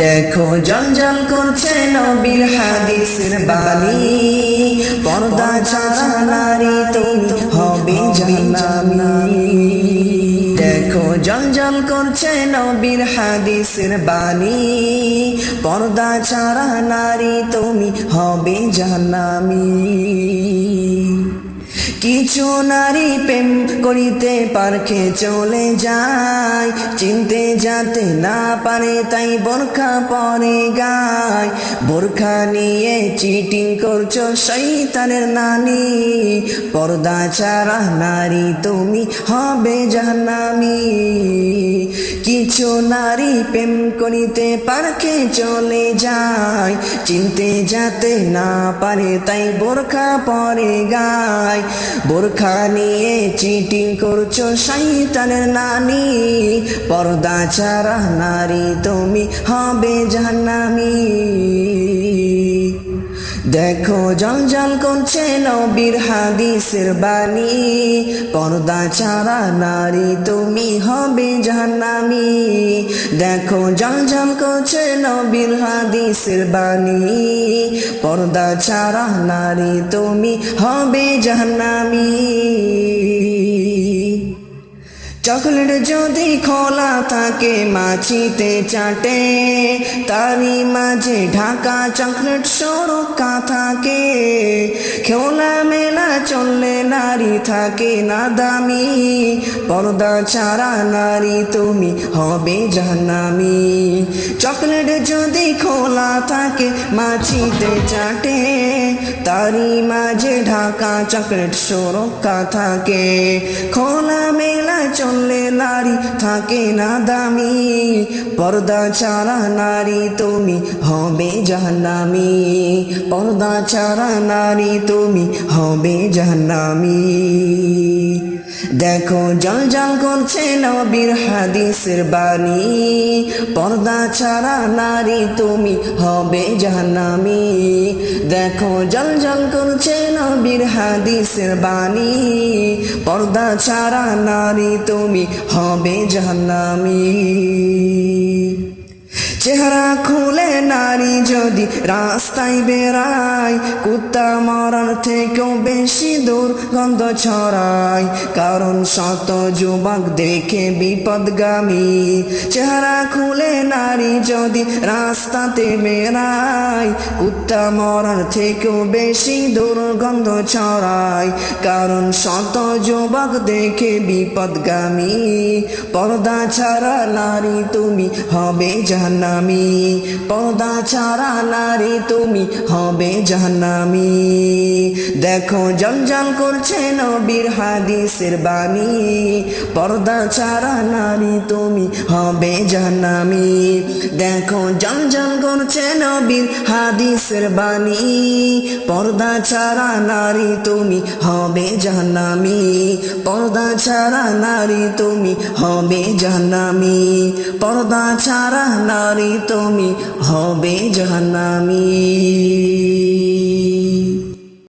দেখো জঞ্জাল করছে নবীর হাদিসের বাণী, পর্দা ছাড়া নারী তুমি হবে জাহান্নামী। দেখো জঞ্জাল করছে নবীর হাদিসের বাণী, পর্দা ছাড়া নারী তুমি হবে জাহান্নামী। কিছু নারী প্রেম করিতে পার্কে চলে যায়, চিনতে যাতে না পারে তাই বোরখা পরে গায়। বোরখা নিয়ে চিটিং করছো শয়তানের নানি, পর্দা ছাড়া নারী তুমি হবে জাহান্নামী। কিছু নারী প্রেম করিতে পার্কে চলে যায়, চিনতে যাতে না পারে তাই বোরখা পরে গায়। বোরখা নিয়ে চিটিং করছো শয়তানের নানি, পর্দা ছাড়া নারী তুমি হবে জাহান্নামী। দেখো জঞ্জাল করছে নবীর হাদিসের বাণী, পর্দা ছাড়া নারী তুমি হবে জাহান্নামী। দেখো জঞ্জাল করছে নবীর হাদিসের বাণী, পর্দা ছাড়া নারী তুমি হবে জাহান্নামী। চকলেট যদি খোলা থাকে মাছিতে চাটে, তারই মাঝে ঢাকা চকলেট সুরক্ষা থাকে। খোলা মেলা চললে নারী থাকে না দামি, পর্দা ছাড়া নারী তুমি হবে জাহান্নামী। চকলেট যদি খোলা থাকে মাছিতে চাটে, তারই মাঝে ঢাকা চকলেট সুরক্ষা থাকে। খোলা মেলা চললে নারী থাকে না দামি, পর্দা ছাড়া নারী তুমি হবে জাহান্নামী। পর্দা ছাড়া নারী তুমি হবে জাহান্নামী। দেখো জঞ্জাল করছে নবীর হাদিসের বাণী, পর্দা ছাড়া নারী তুমি হবে জাহান্নামী। দেখো জঞ্জাল করছে নবীর হাদিসের বাণী, পর্দা ছাড়া নারী তুমি হবে জাহান্নামী। চেহারা খুলে নারী যদি রাস্তায় বেড়ায়, কুত্তা মরার থেকেও বেশি দুর্গন্ধ ছড়ায়, কারণ শত যুবক দেখে বিপদগামী। চেহারা খুলে নারী যদি রাস্তাতে বেড়ায়, কুত্তা মরার থেকেও বেশি দুর্গন্ধ ছড়ায়, কারণ শত যুবক দেখে বিপদগামী। পর্দা ছাড়া নারী তুমি হবে জাহান্নামী। পর্দা ছাড়া নারী তুমি হবে জাহান্নামী। দেখো জঞ্জাল করছে নবীর হাদিসের বাণী, পর্দা ছাড়া নারী তুমি হবে জাহান্নামী। দেখো জঞ্জাল করছে নবীর হাদিসের বাণী, পর্দা ছাড়া নারী তুমি হবে জাহান্নামী। পর্দা ছাড়া নারী তুমি হবে জাহান্নামী। পর্দা ছাড়া নারী তুমি হবে জাহান্নামী।